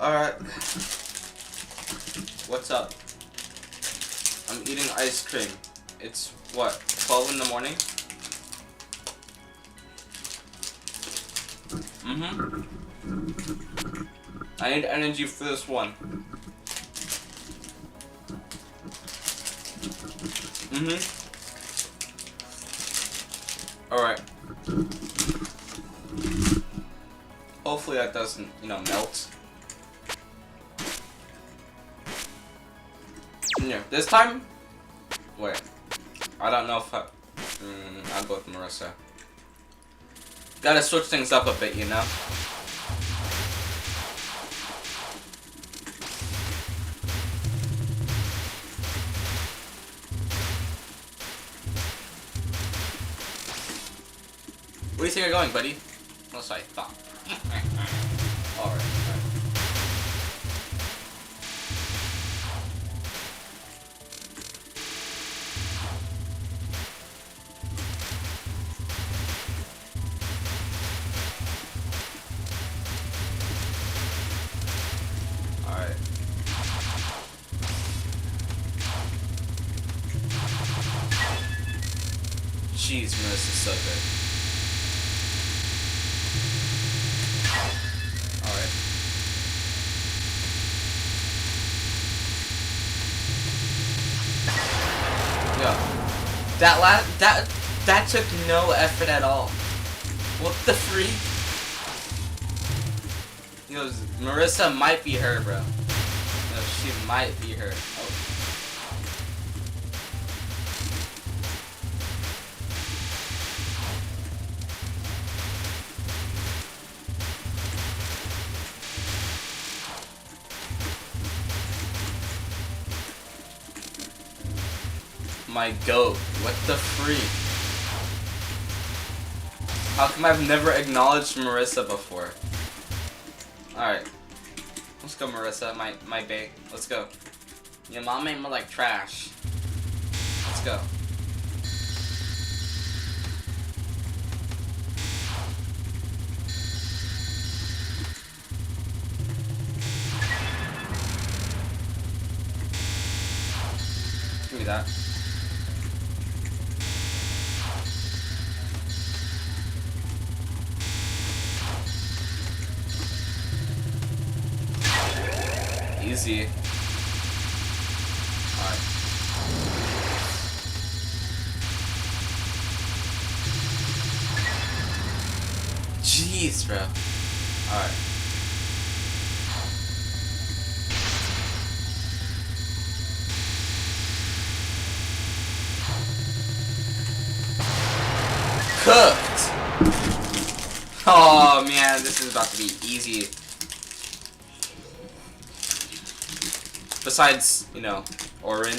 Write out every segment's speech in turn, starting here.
Alright. What's up? I'm eating ice cream. It's what, 12 in the morning? I need energy for this one. Alright. Hopefully that doesn't, melt. Yeah, this time? Wait. I don't know if I'll go with Marisa. Gotta switch things up a bit, Where do you think you're going, buddy? Unless I thought. Alright. Alright. Jeez, Marissa's so good. That took no effort at all. What the freak? He goes, Marisa might be her, bro. No, she might be her. Oh. My goat. What the freak? How come I've never acknowledged Marisa before? Alright. Let's go, Marisa. My bae. Let's go. Your mom made me like trash. Let's go. Give me that. Easy. Alright. Jeez, bro. Alright. Cooked! Oh man, this is about to be easy. Besides, Orin.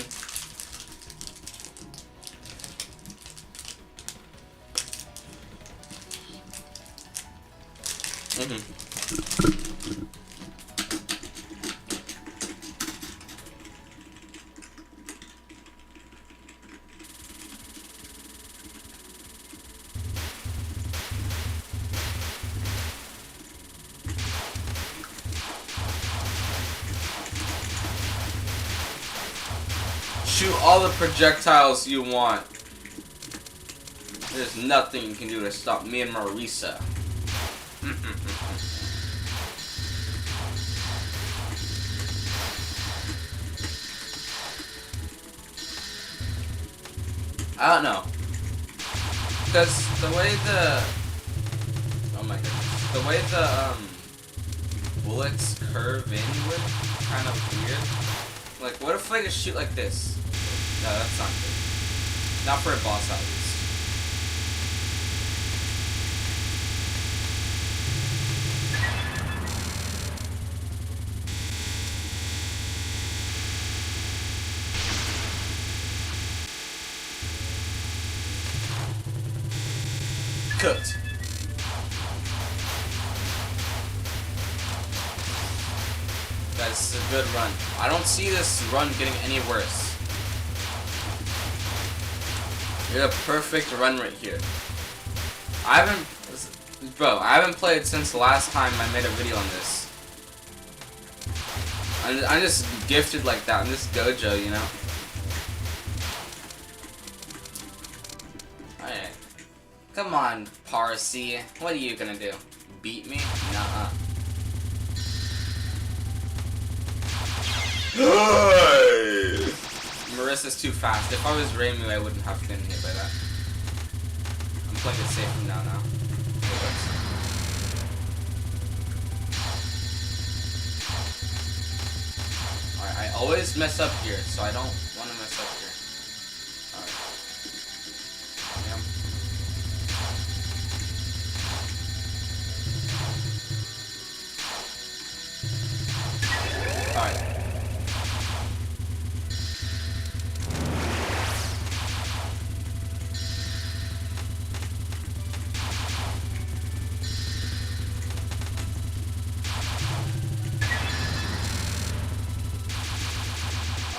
Shoot all the projectiles you want. There's nothing you can do to stop me and Marisa. I don't know. Because the way oh my goodness. The way the bullets curve inward, kind of weird. Like, what if I just shoot like this? No, that's not good. Not for a boss, at least. Cooked. Guys, this is a good run. I don't see this run getting any worse. You're a perfect run right here. I haven't played since the last time I made a video on this. I'm just gifted like that. I'm just Gojo, you know? Alright. Come on, Parsi. What are you gonna do? Beat me? Nuh-uh. Marisa's too fast. If I was Reimu, I wouldn't have been hit by that. I'm playing it safe from now. Alright, I always mess up here, so I don't want to mess up here. Alright. Alright.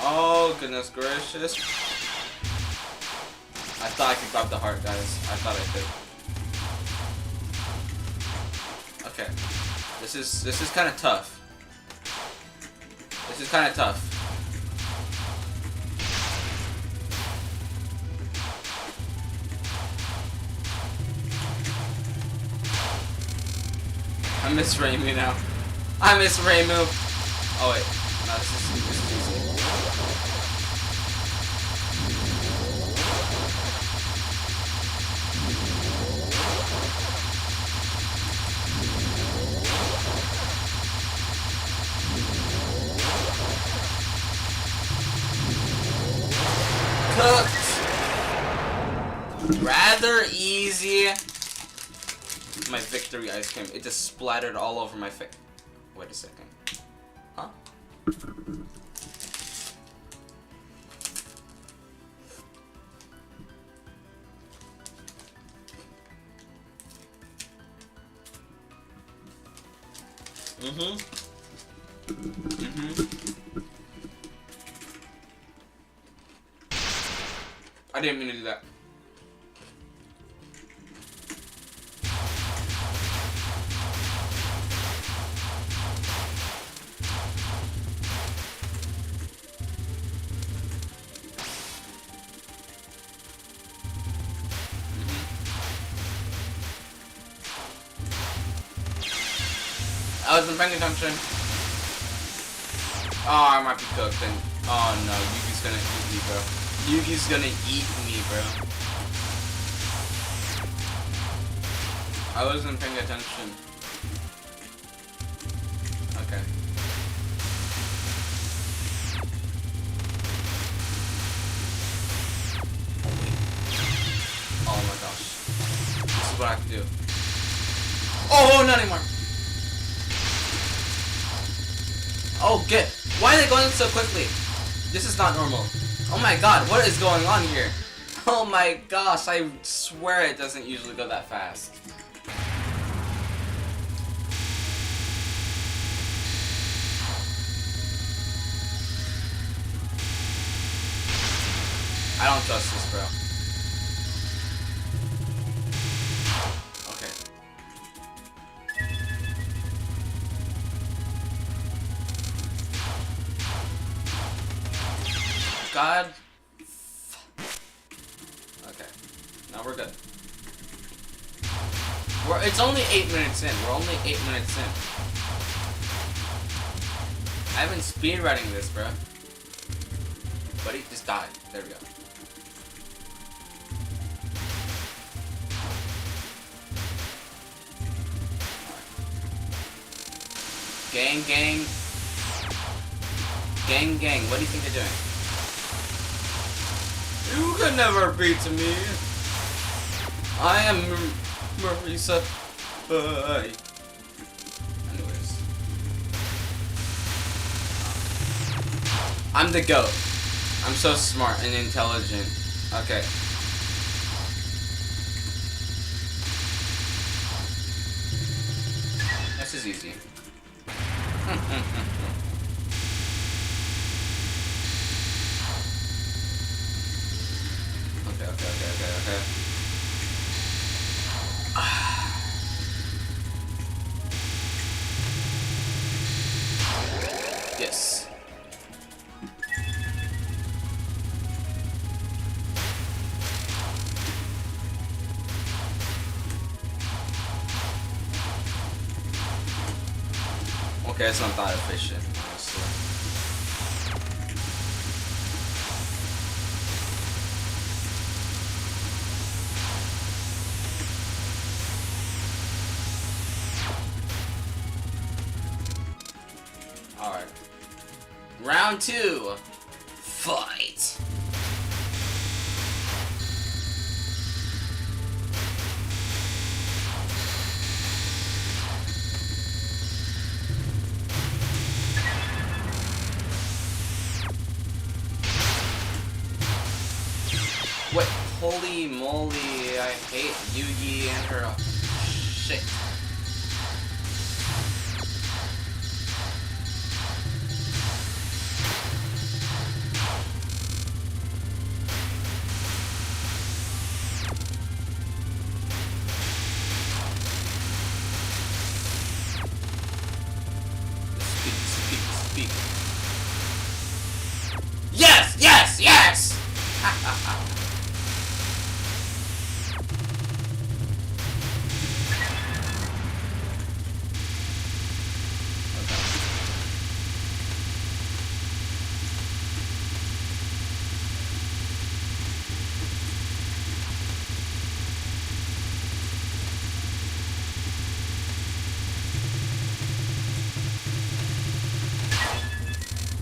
Oh, goodness gracious. I thought I could grab the heart, guys. I thought I could. Okay. This is kind of tough. This is kind of tough. I miss Reimu now. I miss Reimu. Oh wait. No, this is easy. Cooked. Rather easy. My victory ice cream. It just splattered all over my face. Wait a second. Huh? I didn't mean to do that. I wasn't paying attention. Oh, I might be cooked then. Oh no, Yugi's gonna eat me, bro. Yugi's gonna eat me, bro. I wasn't paying attention. Okay. Oh my gosh. This is what I have to do. Oh, not anymore. Oh, good. Why are they going so quickly? This is not normal. Oh my god, what is going on here? Oh my gosh, I swear it doesn't usually go that fast. I don't trust this, bro. God. Okay. Now we're good. It's only 8 minutes in. We're only 8 minutes in. I've been speedrunning this, bro. Buddy, just died. There we go. Gang, gang. Gang, gang. What do you think they're doing? You can never beat me. I am Marisa. Bye. Anyways. I'm the GOAT. I'm so smart and intelligent. Okay. This is easy. Okay. Yes. Okay, it's not that efficient, honestly. Alright. Round 2. Fight! Wait, holy moly, I hate Yugi and her shit. Speak. Yes! Yes! Yes!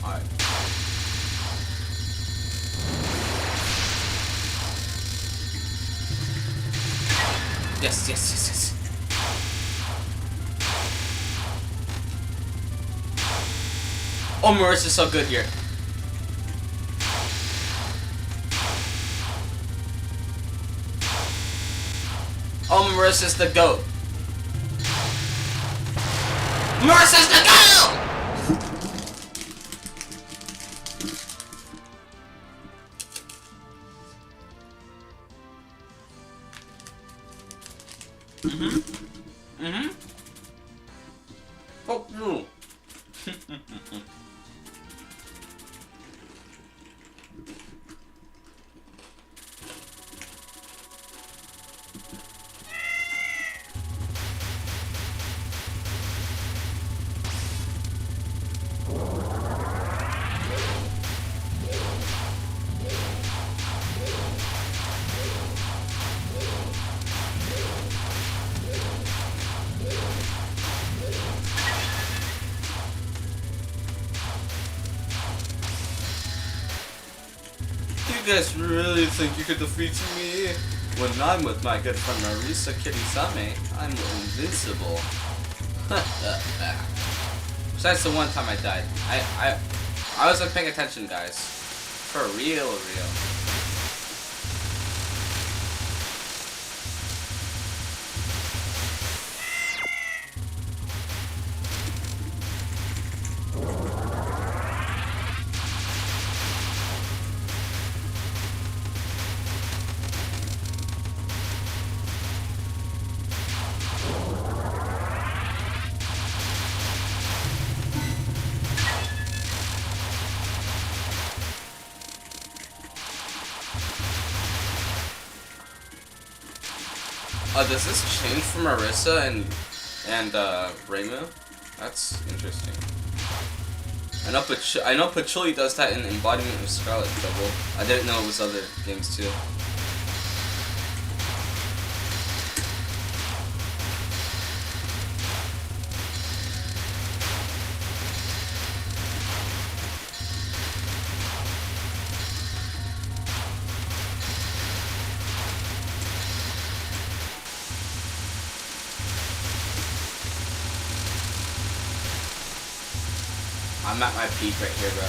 Alright. Yes. Oh, Marisa's so good here. Oh, Marisa's the GOAT. Marisa's the GOAT! Fuck you. You guys really think you could defeat me? When I'm with my good friend Marisa Kirisame, I'm invincible. Besides the one time I died. I wasn't paying attention, guys. For real. Does this change for Marisa and Reimu? That's interesting. I know Patchouli does that in Embodiment of Scarlet Trouble. I didn't know it was other games too. I'm at my peak right here, bro.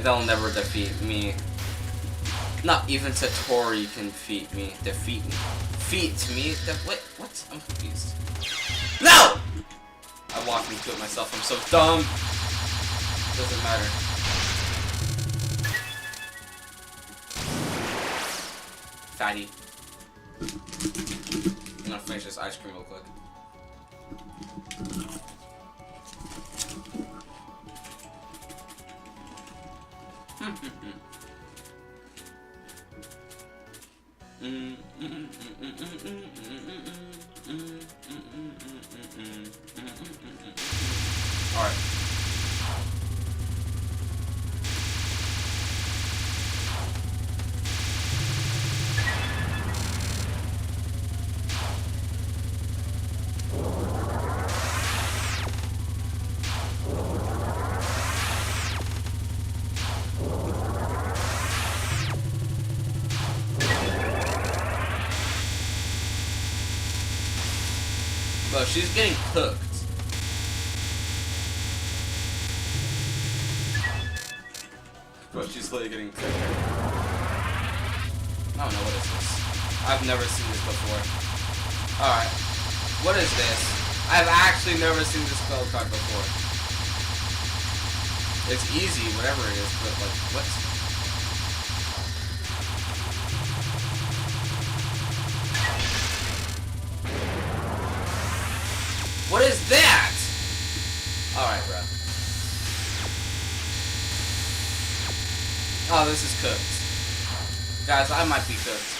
They'll never defeat me. Not even Satori can defeat me. Defeat me? What? I'm confused. No! I walked into it myself. I'm so dumb. Doesn't matter. Fatty. I'm gonna finish this ice cream real quick. Oh, she's getting cooked. Bro, she's literally getting cooked. I don't know, what is this? I've never seen this before. Alright. What is this? I've actually never seen this spell card before. It's easy, whatever it is, but like, what? What is that? Alright, bro. Oh, this is cooked. Guys, I might be cooked.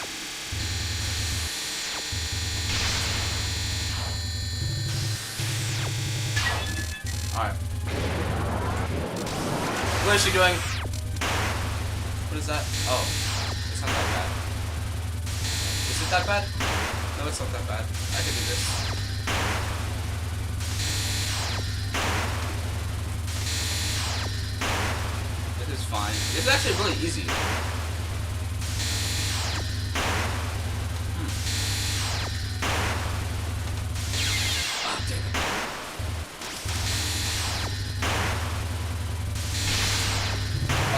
Alright. What is she doing? What is that? Oh. It's not that bad. Is it that bad? No, it's not that bad. I can do this. This is fine. It's actually really easy. Oh, damn it.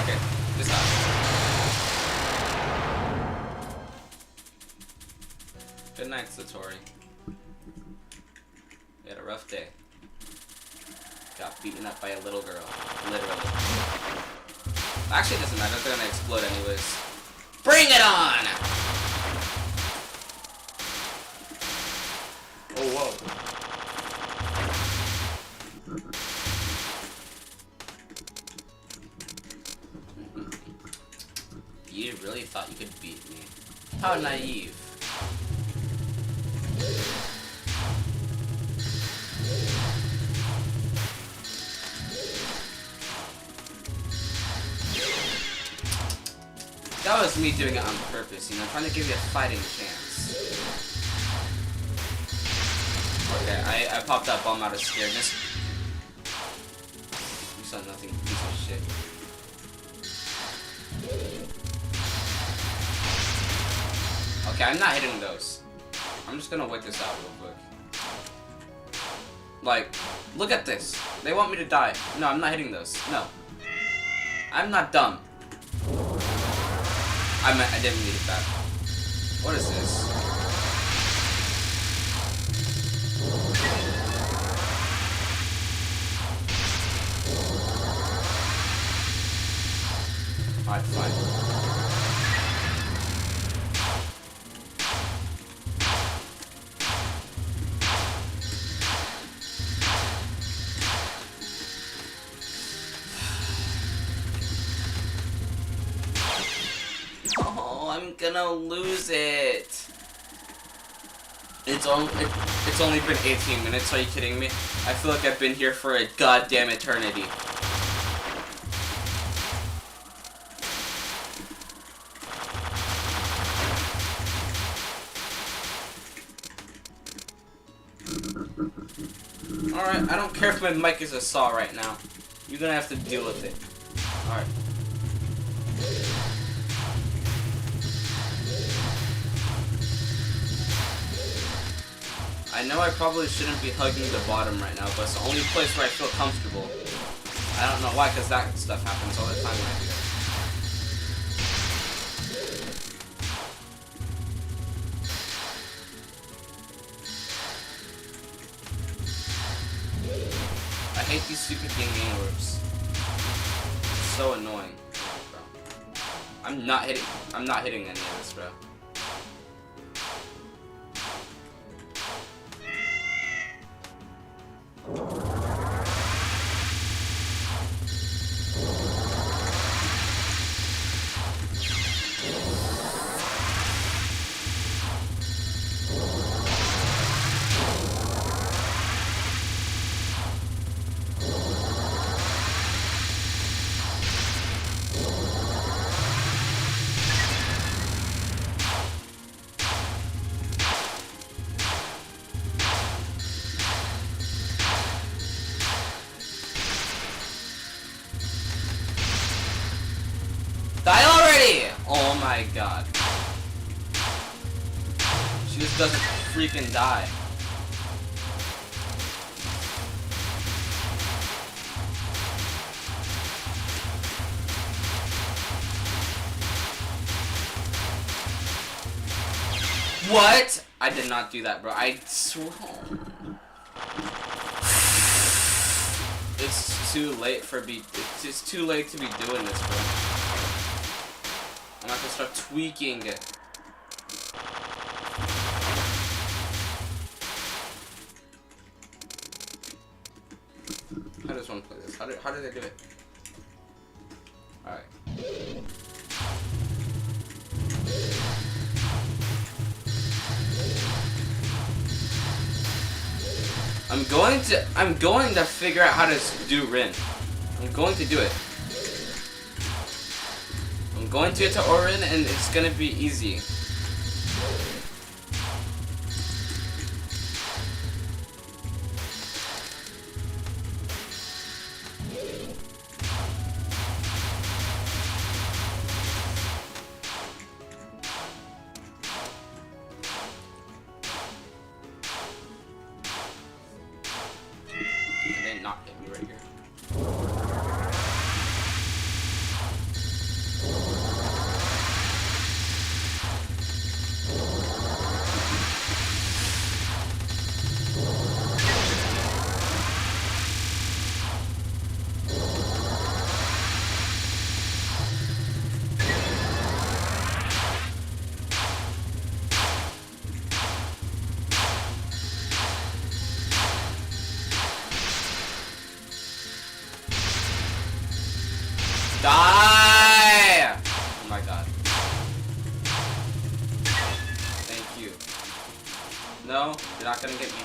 Okay, this time. Good night, Satori. We had a rough day. Got beaten up by a little girl. Literally. Actually, it doesn't matter. They're gonna explode anyways. Bring it on! Oh, whoa. You really thought you could beat me. How naive. That was me doing it on purpose, you know, trying to give you a fighting chance. Okay, I popped that bomb out of scaredness. You saw nothing, piece of shit. Okay, I'm not hitting those. I'm just gonna wait this out real quick. Like, look at this. They want me to die. No, I'm not hitting those. No. I'm not dumb. I didn't need that. What is this? Alright, fine. I'm gonna lose it. It's only been 18 minutes. Are you kidding me? I feel like I've been here for a goddamn eternity. Alright, I don't care if my mic is a saw right now. You're gonna have to deal with it. Alright. I know I probably shouldn't be hugging the bottom right now, but it's the only place where I feel comfortable. I don't know why, because that stuff happens all the time when I do it. I hate these stupid game orbs. It's so annoying. Oh, bro. I'm not hitting any of this, bro. Die already! Oh my god. She just doesn't freaking die. What? I did not do that, bro. I swear. It's too late for it's too late to be doing this, bro. I'm not gonna start tweaking it. How does one play this? How do they do it? Alright. I'm going to figure out how to do Rin. I'm going to do it. I'm going to get to Orin and it's gonna be easy. Not hit me right here. Die! Oh my god. Thank you. No, you're not gonna get me.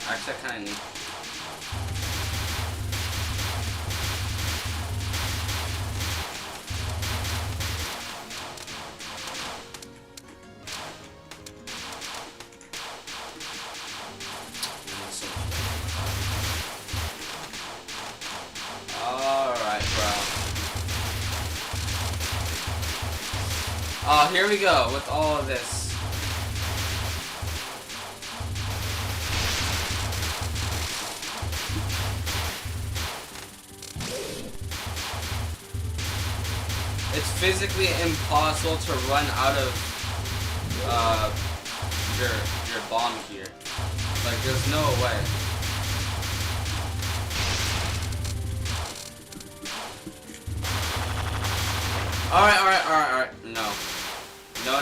Actually, I kinda need. Oh, here we go with all of this. It's physically impossible to run out of your bomb here. Like, there's no way. Alright. No. No.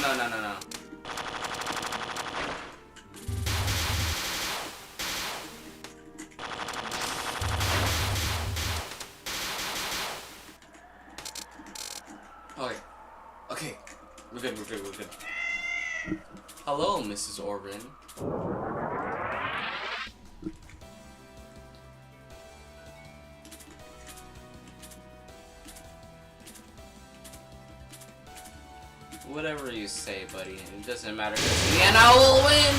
Okay. We're good. Hello, Mrs. Orin. Whatever you say, buddy. It doesn't matter. In the end, I will win!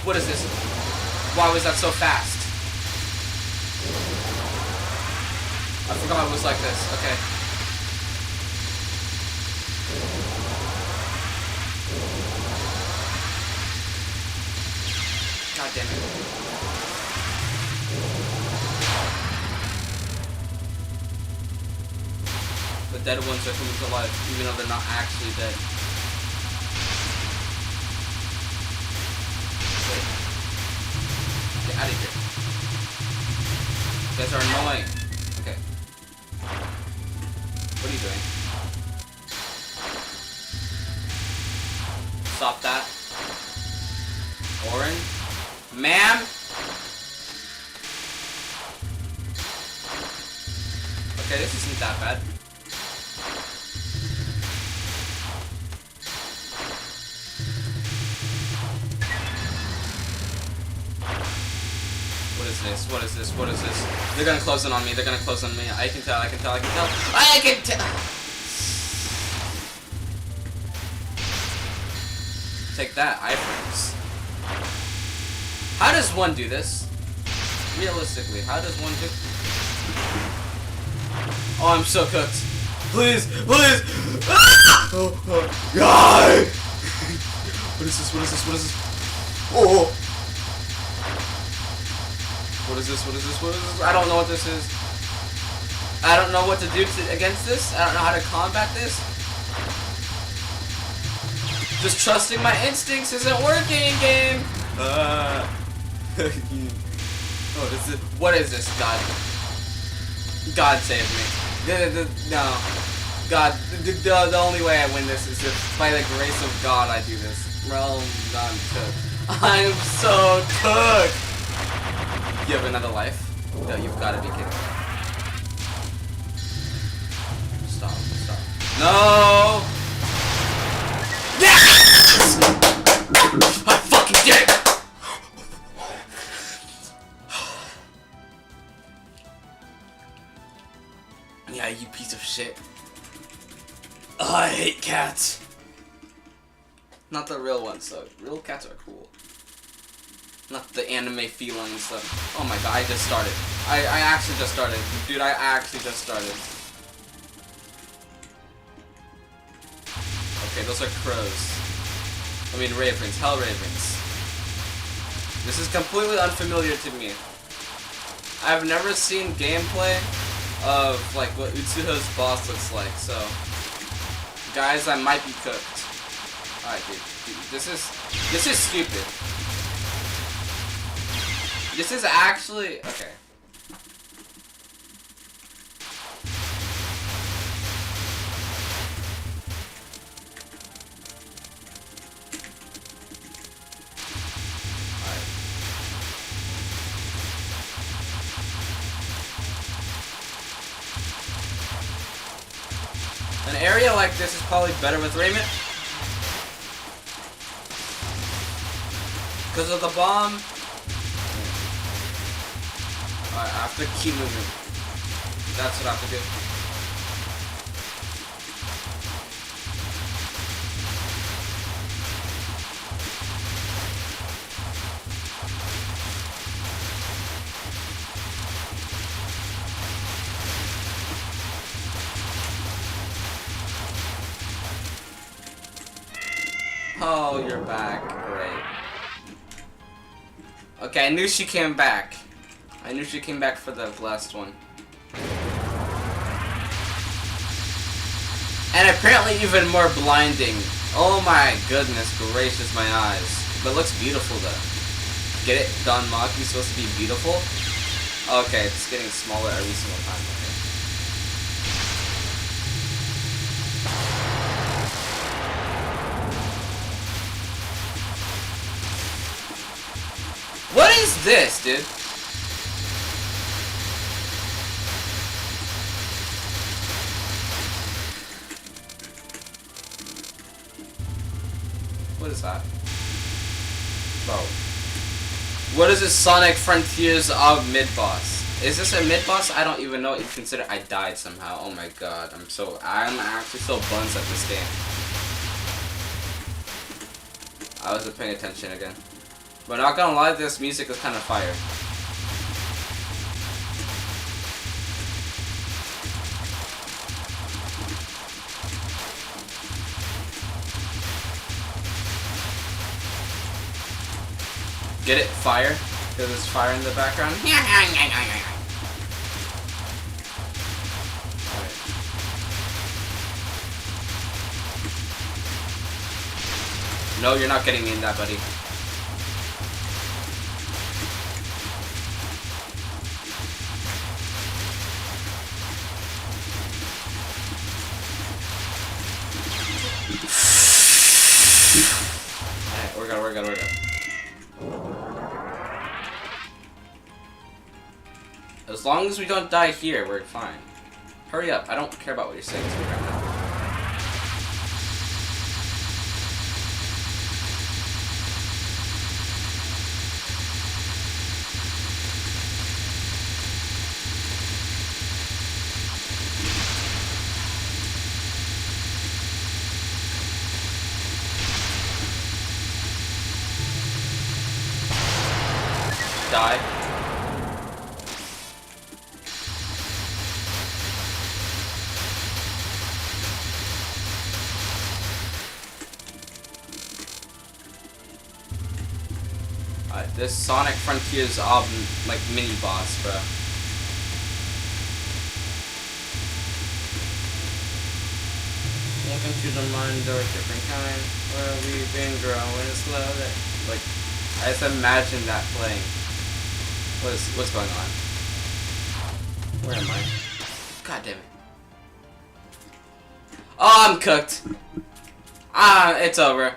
What is this? Why was that so fast? I forgot it was like this. Okay. God damn it. The dead ones are coming to life, even though they're not actually dead. Get out of here. You guys are annoying. Okay. What are you doing? Stop that. Orin? Ma'am? Okay, this isn't that bad. What is this? They're gonna close in on me. I can tell. Take that, iframes. How does one do this? Realistically, how does one do? Oh, I'm so cooked. Please! Ah! God! What is this? Oh! What is this? I don't know what this is. I don't know what to do against this. I don't know how to combat this. Just trusting my instincts isn't working, game. Oh, this is what is this? God, God save me. No, God. The only way I win this is if by the grace of God I do this. Well, I'm cooked. I'm so cooked. You have another life? No, you've got to be kidding me. Stop, stop. No! Yes! I fucking did it! Yeah, you piece of shit. Oh, I hate cats. Not the real ones, though. Real cats are cool. Not the anime feline stuff. Oh my god, I just started. I actually just started. Dude, I actually just started. Okay, those are crows. I mean ravens. Hell ravens. This is completely unfamiliar to me. I've never seen gameplay of like what Utsuho's boss looks like, so guys, I might be cooked. Alright, dude, this is stupid. This is actually okay. Alright. An area like this is probably better with Raymond. Because of the bomb. Alright, I have to keep moving. That's what I have to do. Oh, you're back. Great. Okay, I knew she came back. I knew she came back for the last one. And apparently even more blinding. Oh my goodness gracious, my eyes. But it looks beautiful though. Get it? Don Maki's supposed to be beautiful? Okay, it's getting smaller every single time. Okay. What is this, dude? What is that? Bro. What is this Sonic Frontiers of mid-boss? Is this a mid-boss? I don't even know what you consider. I died somehow. Oh my god. I'm actually so buns at this game. I wasn't paying attention again. But not gonna lie, this music is kind of fire. Get it? Fire? Because there's fire in the background? Alright. No, you're not getting me in that, buddy. Alright, we're good. As long as we don't die here, we're fine. Hurry up, I don't care about what you're saying to me right now. Die. This Sonic Frontiers like mini boss, bro. into the mind or a different kind where we've been growing slowly. Like, I just imagine that playing. What's going on? Where am I? God damn it. Oh, I'm cooked. Ah, it's over.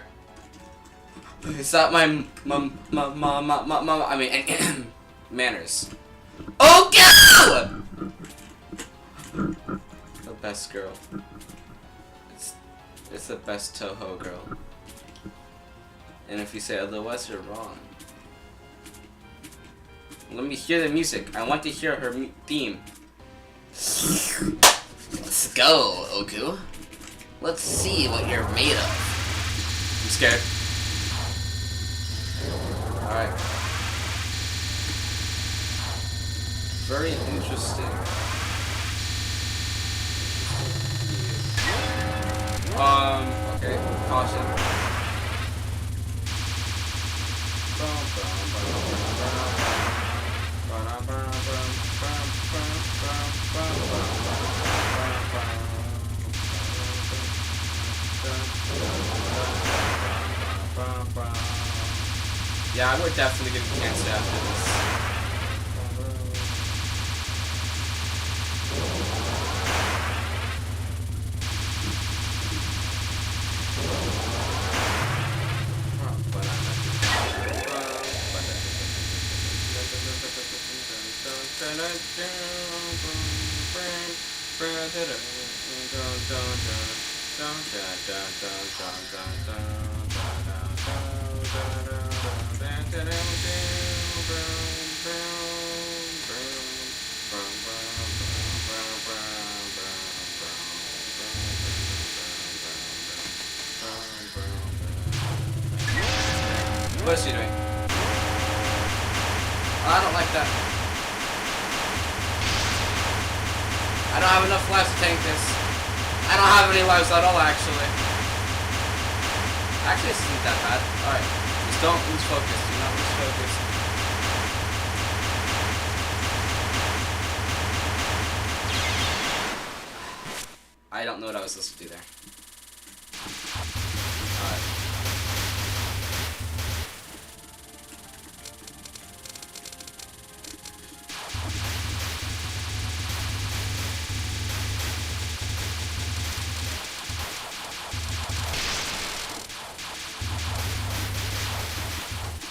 It's not my I mean, manners. Oh, go! The best girl. It's the best Touhou girl. And if you say otherwise, you're wrong. Let me hear the music. I want to hear her theme. Let's go, Oku. Let's see what you're made of. I'm scared. Alright. Very interesting. Okay. Caution. Yeah, I would definitely get cancer after this. What is she doing? I don't like that. I don't have enough lives to tank this. I don't have any lives at all, actually. Actually, this isn't that bad. Alright. Just don't lose focus. Do not lose focus. I don't know what I was supposed to do there. Alright.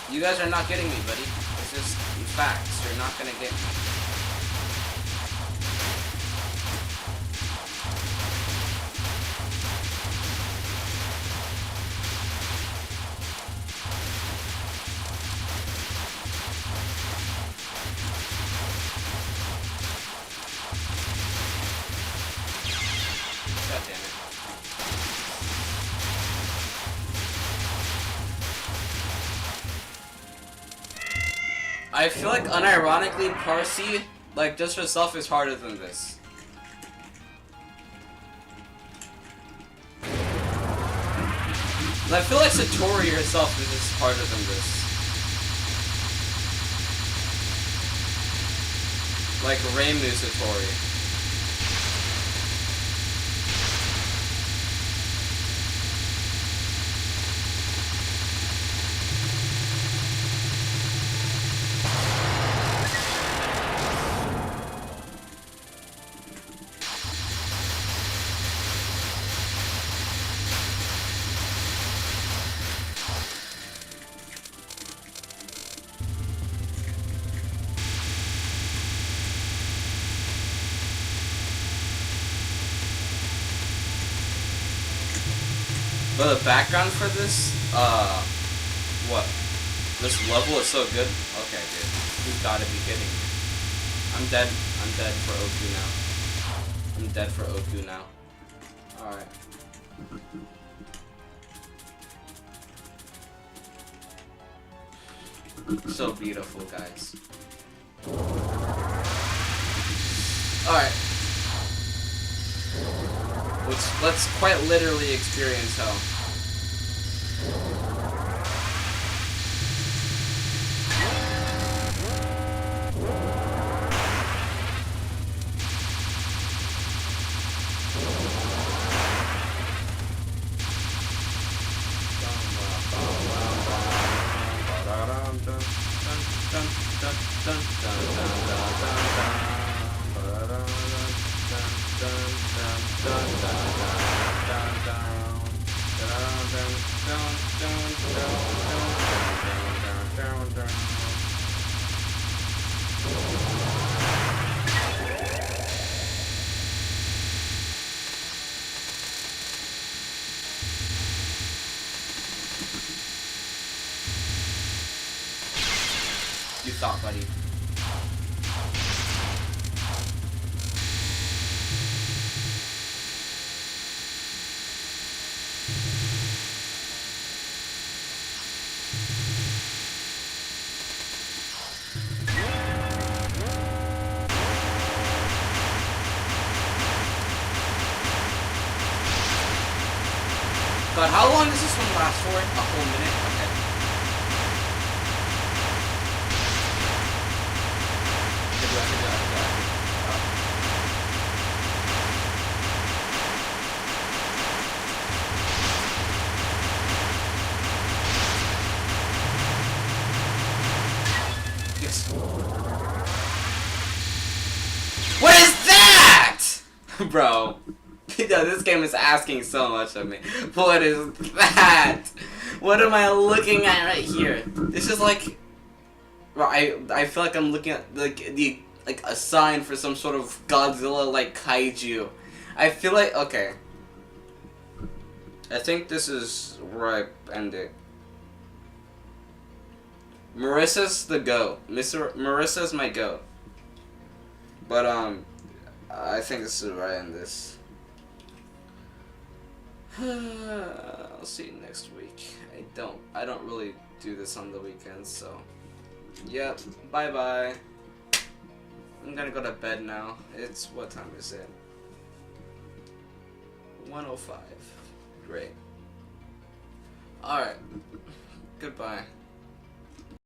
You guys are not getting me, buddy. It's just facts. You're not gonna get me. God damn it. I feel like, unironically, Parsi, like, just herself is harder than this. And I feel like Satori herself is just harder than this. Like, Reimu Satori. But the background for this, what? This level is so good? Okay, dude. You've gotta be kidding me. I'm dead. I'm dead for Oku now. I'm dead for Oku now. Alright. So beautiful, guys. Alright. Let's quite literally experience hell. you thought, buddy. God, how long does this one last for? A whole minute? Okay. I can do it. Yes. What is that? Bro. This game is asking so much of me. What is that? What am I looking at right here? This is like, well, I feel like I'm looking at like a sign for some sort of Godzilla like kaiju. I feel like, okay. I think this is where I end it. Marisa's the GOAT. Marisa's my GOAT. But I think this is where I end this. I'll see you next week. I don't really do this on the weekends, so yep, bye bye. I'm gonna go to bed now. It's, what time is it? 1:05. Great. Alright. Goodbye.